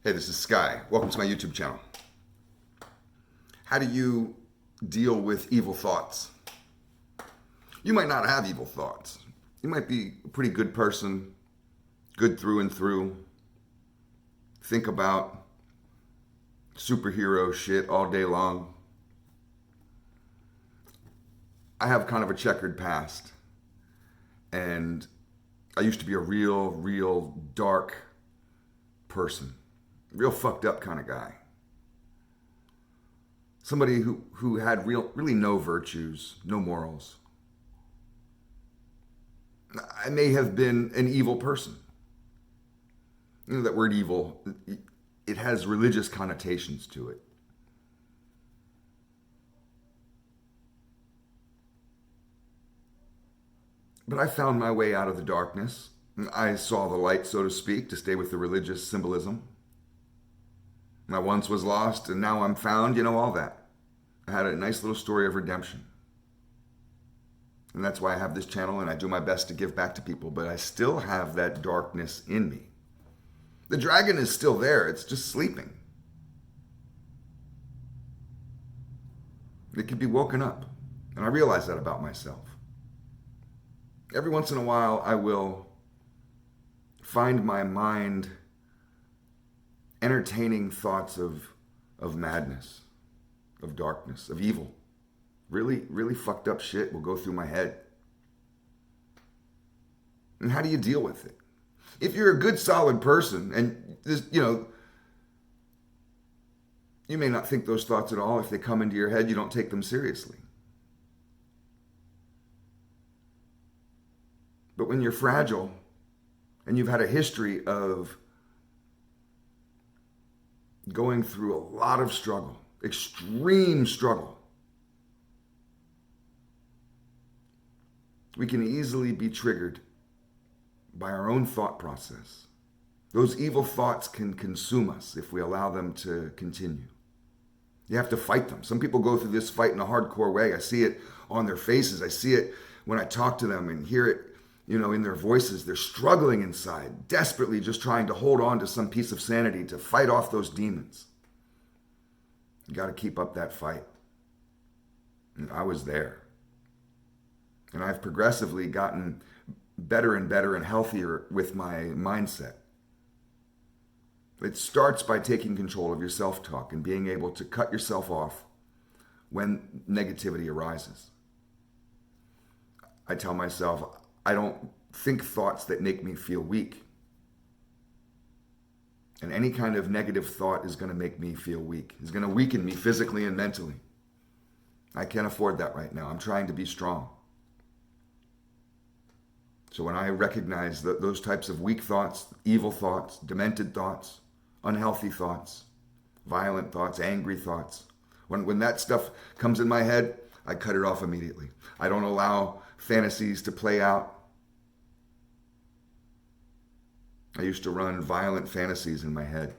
Hey, this is Sky. Welcome to my YouTube channel. How do you deal with evil thoughts? You might not have evil thoughts. You might be a pretty good person, good through and through. Think about superhero shit all day long. I have kind of a checkered past. And I used to be a real dark person. Real fucked up kind of guy. Somebody who had really no virtues, no morals. I may have been an evil person. You know, that word evil, it has religious connotations to it. But I found my way out of the darkness. I saw the light, so to speak, to stay with the religious symbolism. I once was lost and now I'm found, all that. I had a nice little story of redemption. And that's why I have this channel and I do my best to give back to people, but I still have that darkness in me. The dragon is still there, it's just sleeping. It can be woken up, and I realize that about myself. Every once in a while, I will find my mind entertaining thoughts of madness, of darkness, of evil. Really fucked up shit will go through my head. And how do you deal with it? If you're a good, solid person, and this, you may not think those thoughts at all. If they come into your head, you don't take them seriously. But when you're fragile, and you've had a history of going through a lot of struggle, extreme struggle, we can easily be triggered by our own thought process. Those evil thoughts can consume us if we allow them to continue. You have to fight them. Some people go through this fight in a hardcore way. I see it on their faces. I see it when I talk to them and hear it, in their voices. They're struggling inside, desperately just trying to hold on to some piece of sanity to fight off those demons. You got to keep up that fight. And I was there. And I've progressively gotten better and healthier with my mindset. It starts by taking control of your self-talk and being able to cut yourself off when negativity arises. I tell myself, I don't think thoughts that make me feel weak. And any kind of negative thought is going to make me feel weak. It's going to weaken me physically and mentally. I can't afford that right now. I'm trying to be strong. So when I recognize those types of weak thoughts, evil thoughts, demented thoughts, unhealthy thoughts, violent thoughts, angry thoughts, when that stuff comes in my head, I cut it off immediately. I don't allow fantasies to play out. I used to run violent fantasies in my head.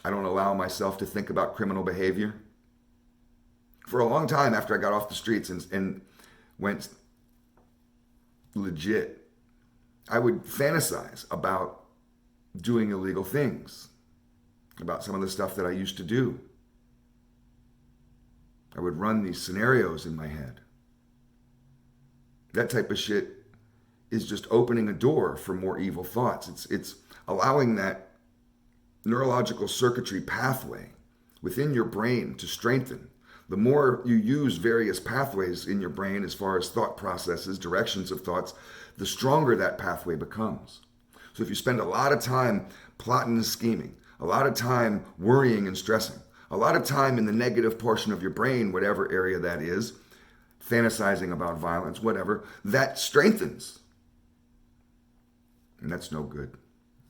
I don't allow myself to think about criminal behavior. For a long time after I got off the streets and went legit, I would fantasize about doing illegal things, about some of the stuff that I used to do. I would run these scenarios in my head. That type of shit is just opening a door for more evil thoughts. It's allowing that neurological circuitry pathway within your brain to strengthen. The more you use various pathways in your brain as far as thought processes, directions of thoughts, the stronger that pathway becomes. So if you spend a lot of time plotting and scheming, a lot of time worrying and stressing, a lot of time in the negative portion of your brain, whatever area that is, fantasizing about violence, whatever, that strengthens. And that's no good.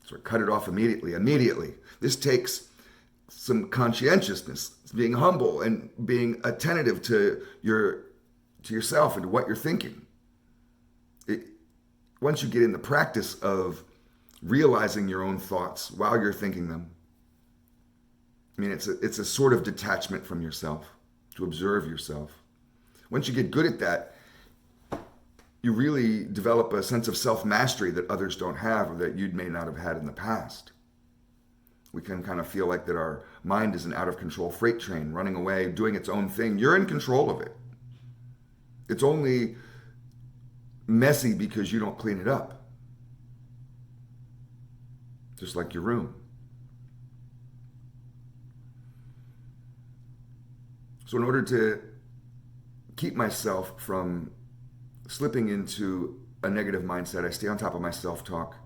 So I cut it off immediately. This takes some conscientiousness, being humble and being attentive to yourself and to what you're thinking. Once you get in the practice of realizing your own thoughts while you're thinking them, it's a sort of detachment from yourself, to observe yourself. Once you get good at that, you really develop a sense of self-mastery that others don't have or that you may not have had in the past. We can kind of feel like that our mind is an out of control freight train running away, doing its own thing. You're in control of it. It's only messy because you don't clean it up. Just like your room. So in order to keep myself from slipping into a negative mindset, I stay on top of my self-talk.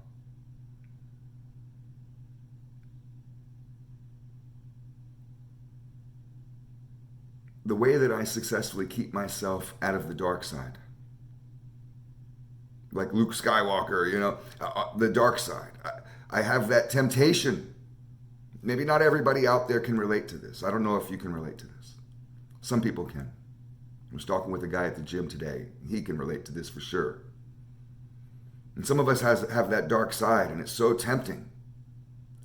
The way that I successfully keep myself out of the dark side, like Luke Skywalker, the dark side. I have that temptation. Maybe not everybody out there can relate to this. I don't know if you can relate to this. Some people can. I was talking with a guy at the gym today. He can relate to this for sure. And some of us have that dark side, and it's so tempting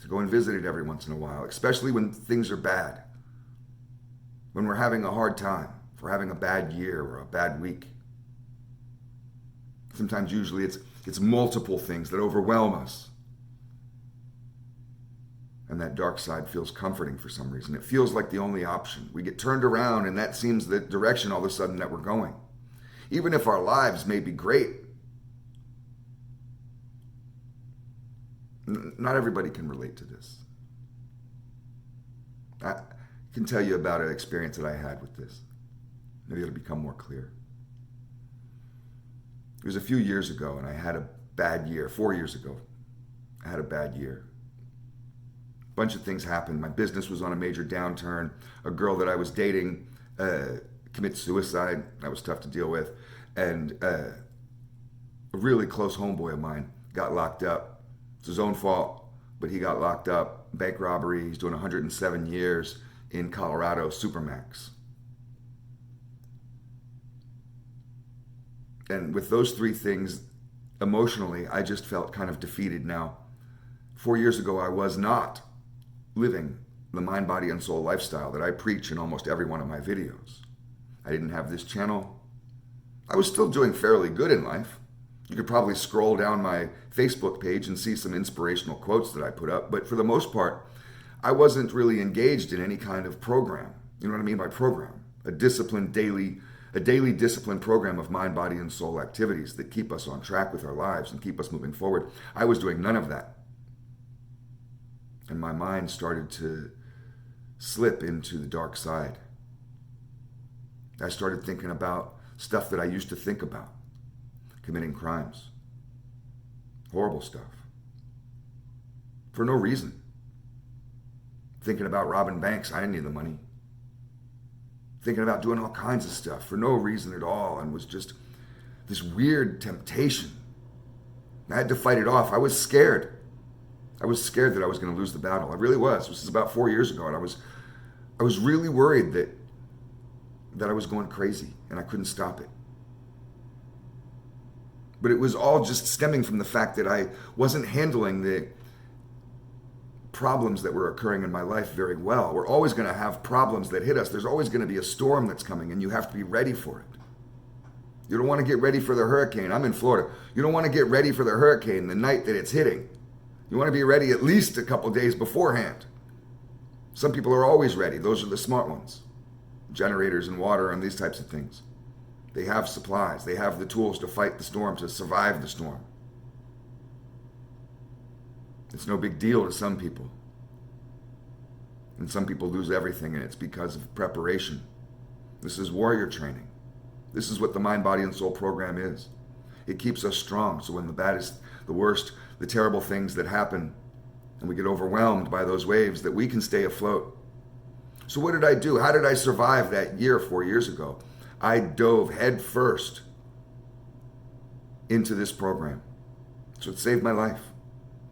to go and visit it every once in a while, especially when things are bad. When we're having a hard time, if we're having a bad year or a bad week. Sometimes, usually, it's multiple things that overwhelm us. And that dark side feels comforting for some reason. It feels like the only option. We get turned around, and that seems the direction all of a sudden that we're going. Even if our lives may be great, not everybody can relate to this. I can tell you about an experience that I had with this. Maybe it'll become more clear. It was a few years ago, and I had a bad year. 4 years ago, I had a bad year. A bunch of things happened. My business was on a major downturn. A girl that I was dating committed suicide. That was tough to deal with. And a really close homeboy of mine got locked up. It's his own fault, but he got locked up. Bank robbery. He's doing 107 years in Colorado, Supermax. And with those three things, emotionally, I just felt kind of defeated. Now, 4 years ago, I was not living the mind, body, and soul lifestyle that I preach in almost every one of my videos. I didn't have this channel. I was still doing fairly good in life. You could probably scroll down my Facebook page and see some inspirational quotes that I put up. But for the most part, I wasn't really engaged in any kind of program. You know what I mean by program? A daily disciplined program of mind, body, and soul activities that keep us on track with our lives and keep us moving forward. I was doing none of that. And my mind started to slip into the dark side. I started thinking about stuff that I used to think about. Committing crimes. Horrible stuff. For no reason. Thinking about robbing banks. I didn't need the money. Thinking about doing all kinds of stuff for no reason at all, and was just this weird temptation. I had to fight it off. I was scared. I was scared that I was going to lose the battle. I really was. This was about 4 years ago, and I was really worried that I was going crazy and I couldn't stop it. But it was all just stemming from the fact that I wasn't handling the problems that were occurring in my life very well. We're always going to have problems that hit us. There's always going to be a storm that's coming, and you have to be ready for it. You don't want to get ready for the hurricane. I'm in Florida. You don't want to get ready for the hurricane the night that it's hitting. You want to be ready at least a couple days beforehand. Some people are always ready. Those are the smart ones. Generators and water and these types of things. They have supplies. They have the tools to fight the storm, to survive the storm. It's no big deal to some people. And some people lose everything, and it's because of preparation. This is warrior training. This is what the Mind, Body, and Soul program is. It keeps us strong, so when the baddest, the worst, the terrible things that happen, and we get overwhelmed by those waves, that we can stay afloat. So what did I do? How did I survive that year 4 years ago? I dove head first into this program. So it saved my life.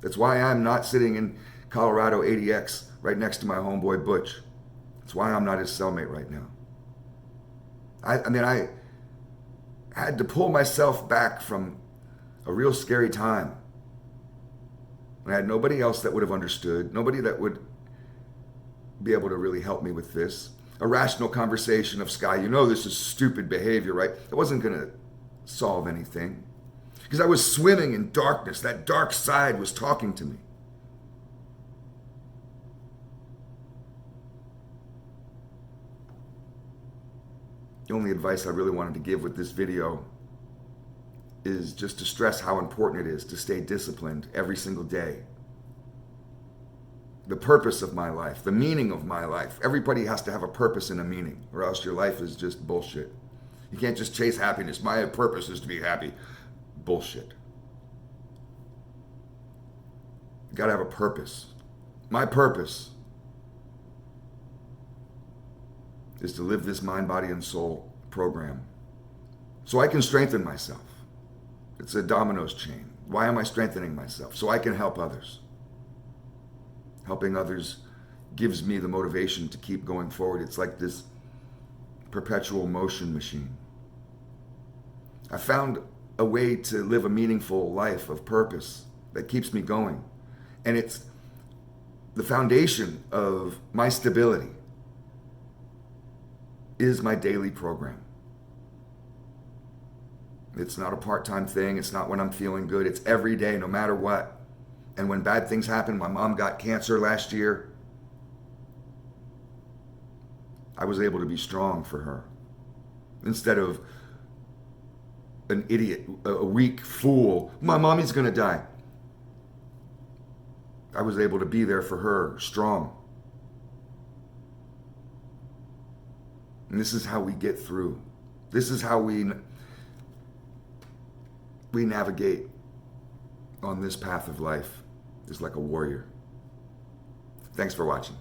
That's why I'm not sitting in Colorado 80X right next to my homeboy Butch. That's why I'm not his cellmate right now. I had to pull myself back from a real scary time. I had nobody else that would have understood, nobody that would be able to really help me with this. A rational conversation of, Sky, you know this is stupid behavior, right? It wasn't going to solve anything. Because I was swimming in darkness. That dark side was talking to me. The only advice I really wanted to give with this video is just to stress how important it is to stay disciplined every single day. The purpose of my life, the meaning of my life. Everybody has to have a purpose and a meaning, or else your life is just bullshit. You can't just chase happiness. My purpose is to be happy. Bullshit. You gotta have a purpose. My purpose is to live this mind, body, and soul program so I can strengthen myself. It's a dominoes chain. Why am I strengthening myself? So I can help others. Helping others gives me the motivation to keep going forward. It's like this perpetual motion machine. I found a way to live a meaningful life of purpose that keeps me going. And it's the foundation of my stability is my daily program. It's not a part-time thing. It's not when I'm feeling good. It's every day, no matter what. And when bad things happen, my mom got cancer last year, I was able to be strong for her. Instead of an idiot, a weak fool, my mommy's gonna die. I was able to be there for her, strong. And this is how we get through. This is how we navigate on this path of life, is like a warrior. Thanks for watching.